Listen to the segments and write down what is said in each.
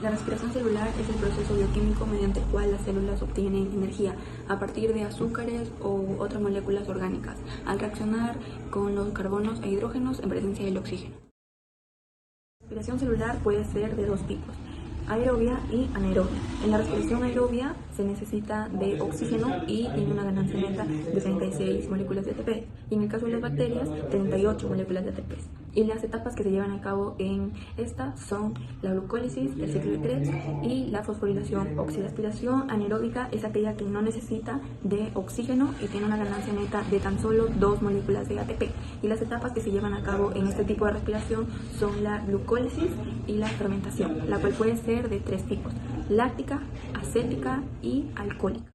La respiración celular es el proceso bioquímico mediante el cual las células obtienen energía a partir de azúcares o otras moléculas orgánicas, al reaccionar con los carbonos e hidrógenos en presencia del oxígeno. La respiración celular puede ser de dos tipos: aerobia y anaerobia. En la respiración aerobia se necesita de oxígeno y tiene una ganancia neta de 36 moléculas de ATP. Y en el caso de las bacterias, 38 moléculas de ATP. Y las etapas que se llevan a cabo en esta son la glucólisis, el ciclo de Krebs y la fosforilación. La respiración anaeróbica es aquella que no necesita de oxígeno y tiene una ganancia neta de tan solo 2 moléculas de ATP. Y las etapas que se llevan a cabo en este tipo de respiración son la glucólisis y la fermentación, la cual puede ser de 3 tipos: láctica, acética y alcohólica.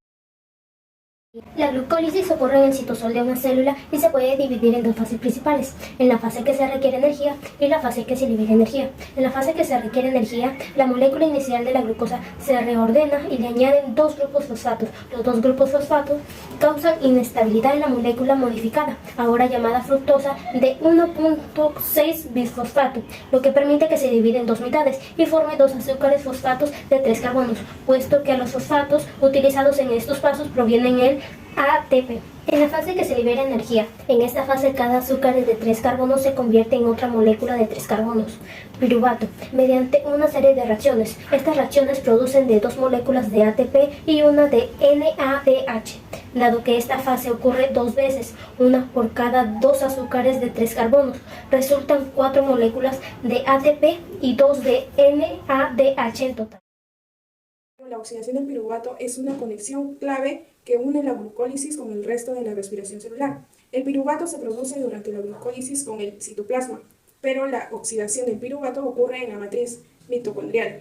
La glucólisis ocurre en el citosol de una célula y se puede dividir en dos fases principales: en la fase que se requiere energía y la fase que se libera energía. En la fase que se requiere energía, la molécula inicial de la glucosa se reordena y le añaden dos grupos fosfatos. Los dos grupos fosfatos causan inestabilidad en la molécula modificada, ahora llamada fructosa, de 1.6 bisfosfato, lo que permite que se divida en dos mitades y forme dos azúcares fosfatos de 3 carbonos, puesto que a los fosfatos utilizados en estos pasos provienen el ATP. En la fase que se libera energía, en esta fase cada azúcar de 3 carbonos se convierte en otra molécula de 3 carbonos, piruvato, mediante una serie de reacciones. Estas reacciones producen de 2 moléculas de ATP y una de NADH. Dado que esta fase ocurre 2 veces, una por cada 2 azúcares de 3 carbonos, resultan 4 moléculas de ATP y 2 de NADH en total. La oxidación del piruvato es una conexión clave que une la glucólisis con el resto de la respiración celular. El piruvato se produce durante la glucólisis con el citoplasma, pero la oxidación del piruvato ocurre en la matriz mitocondrial,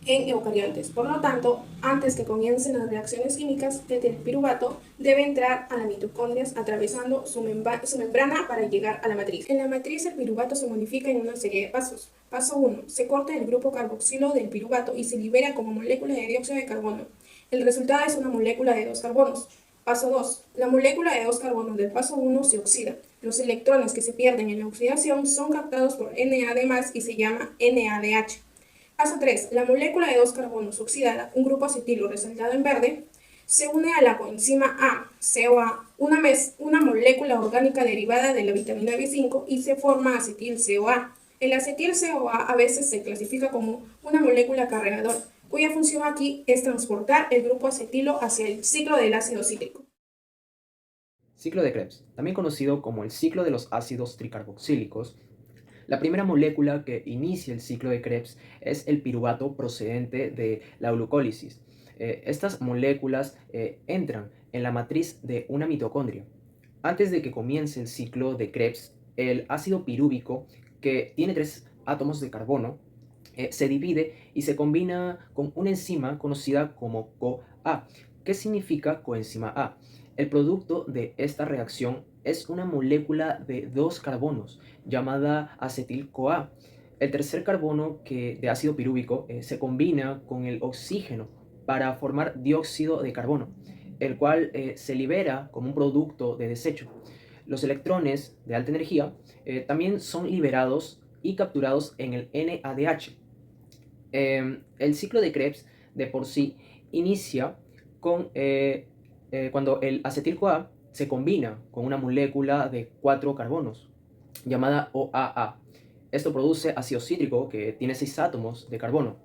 en eucariontes. Por lo tanto, antes que comiencen las reacciones químicas, el piruvato debe entrar a las mitocondrias atravesando su membrana para llegar a la matriz. En la matriz, el piruvato se modifica en una serie de pasos. Paso 1. Se corta el grupo carboxilo del piruvato y se libera como molécula de dióxido de carbono. El resultado es una molécula de 2 carbonos. Paso 2. La molécula de 2 carbonos del paso 1 se oxida. Los electrones que se pierden en la oxidación son captados por NAD+, y se llama NADH. Paso 3. La molécula de 2 carbonos oxidada, un grupo acetilo resaltado en verde, se une a la coenzima A, CoA, una molécula orgánica derivada de la vitamina B5, y se forma acetil-CoA. El acetil-CoA a veces se clasifica como una molécula cargador, cuya función aquí es transportar el grupo acetilo hacia el ciclo del ácido cítrico. Ciclo de Krebs, también conocido como el ciclo de los ácidos tricarboxílicos. La primera molécula que inicia el ciclo de Krebs es el piruvato procedente de la glucólisis. Estas moléculas entran en la matriz de una mitocondria. Antes de que comience el ciclo de Krebs, el ácido pirúvico, que tiene 3 átomos de carbono, se divide y se combina con una enzima conocida como CoA. ¿Qué significa coenzima A? El producto de esta reacción es una molécula de 2 carbonos llamada acetil-CoA. El tercer carbono de ácido pirúvico se combina con el oxígeno para formar dióxido de carbono, el cual se libera como un producto de desecho. Los electrones de alta energía también son liberados y capturados en el NADH. El ciclo de Krebs de por sí inicia cuando el acetil-CoA se combina con una molécula de 4 carbonos llamada OAA. Esto produce ácido cítrico, que tiene 6 átomos de carbono.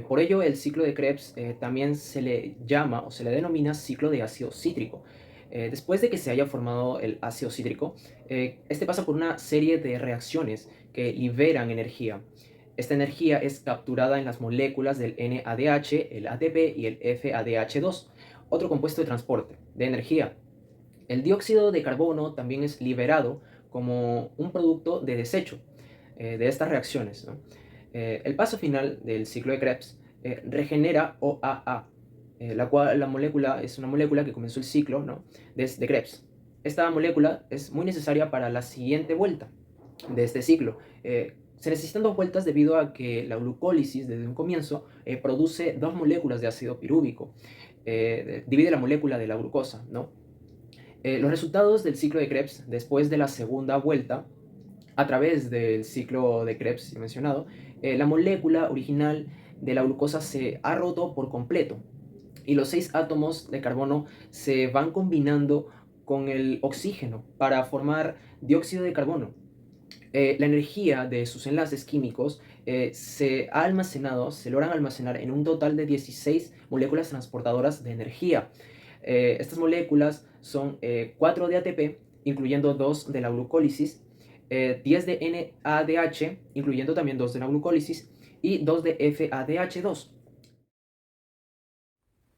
Por ello, el ciclo de Krebs también se le llama o se le denomina ciclo de ácido cítrico. Después de que se haya formado el ácido cítrico, este pasa por una serie de reacciones que liberan energía. Esta energía es capturada en las moléculas del NADH, el ATP y el FADH2, otro compuesto de transporte de energía. El dióxido de carbono también es liberado como un producto de desecho de estas reacciones, ¿no? El paso final del ciclo de Krebs regenera OAA, la molécula es una molécula que comenzó el ciclo, ¿no?, de Krebs. Esta molécula es muy necesaria para la siguiente vuelta de este ciclo. Se necesitan 2 vueltas debido a que la glucólisis desde un comienzo produce 2 moléculas de ácido pirúvico, divide la molécula de la glucosa, ¿no? Los resultados del ciclo de Krebs después de la segunda vuelta, a través del ciclo de Krebs mencionado, la molécula original de la glucosa se ha roto por completo y los 6 átomos de carbono se van combinando con el oxígeno para formar dióxido de carbono. La energía de sus enlaces químicos se logran almacenar en un total de 16 moléculas transportadoras de energía. Estas moléculas son 4 de ATP, incluyendo 2 de la glucólisis, 10 de NADH, incluyendo también 2 de la glucólisis, y 2 de FADH2.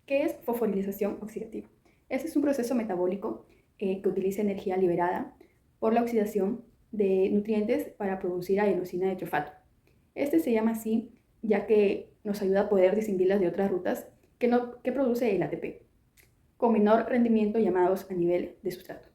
¿Qué es fosforilación oxidativa? Este es un proceso metabólico que utiliza energía liberada por la oxidación de nutrientes para producir adenosina de triofato. Este se llama así ya que nos ayuda a poder distinguirlas de otras rutas que produce el ATP, con menor rendimiento llamados a nivel de sustrato.